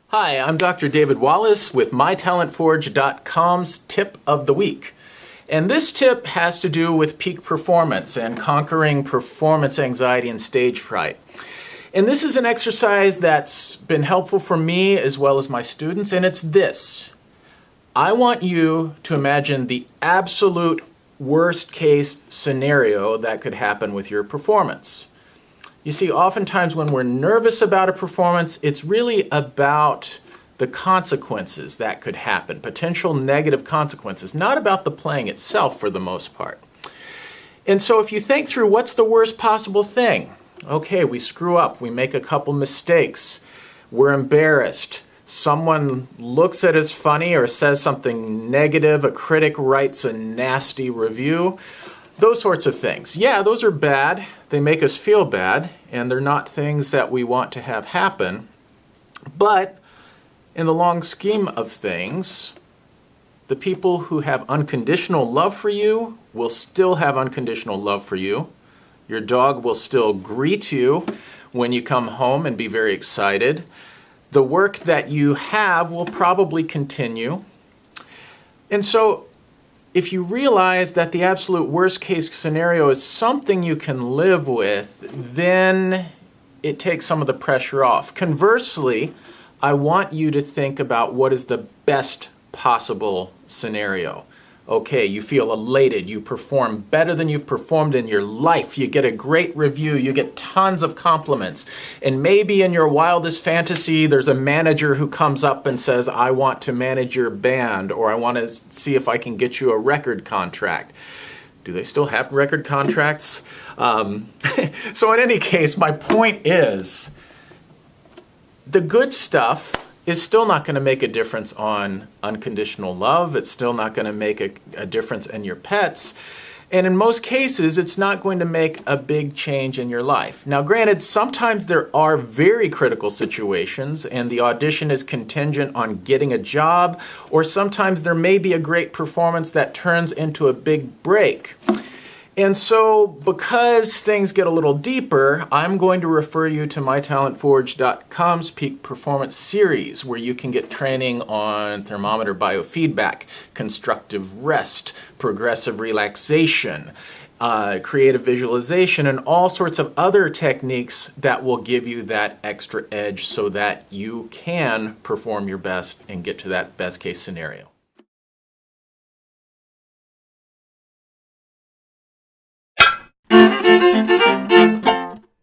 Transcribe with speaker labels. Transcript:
Speaker 1: Hi, I'm Dr. David Wallace with MyTalentForge.com's Tip of the Week. And this tip has to do with peak performance and conquering performance anxiety and stage fright. And this is an exercise that's been helpful for me as well as my students, and it's this. I want you to imagine the absolute worst case scenario that could happen with your performance. You see, oftentimes when we're nervous about a performance, it's really about the consequences that could happen, potential negative consequences, not about the playing itself for the most part. And so if you think through what's the worst possible thing, okay, we screw up, we make a couple mistakes, we're embarrassed, someone looks at us funny or says something negative, a critic writes a nasty review, those sorts of things. Yeah, those are bad. They make us feel bad, and they're not things that we want to have happen. But in the long scheme of things, the people who have unconditional love for you will still have unconditional love for you. Your dog will still greet you when you come home and be very excited. The work that you have will probably continue. And so, if you realize that the absolute worst case scenario is something you can live with, then it takes some of the pressure off. Conversely, I want you to think about what is the best possible scenario. Okay, you feel elated, you perform better than you've performed in your life, you get a great review, you get tons of compliments, and maybe in your wildest fantasy there's a manager who comes up and says, I want to manage your band, or I want to see if I can get you a record contract. Do they still have record contracts? So in any case, my point is, the good stuff is still not going to make a difference on unconditional love. It's still not going to make a difference in your pets. And in most cases, it's not going to make a big change in your life. Now, granted, sometimes there are very critical situations and the audition is contingent on getting a job, or sometimes there may be a great performance that turns into a big break. And so, because things get a little deeper, I'm going to refer you to MyTalentForge.com's Peak Performance Series, where you can get training on thermometer biofeedback, constructive rest, progressive relaxation, creative visualization, and all sorts of other techniques that will give you that extra edge so that you can perform your best and get to that best case scenario.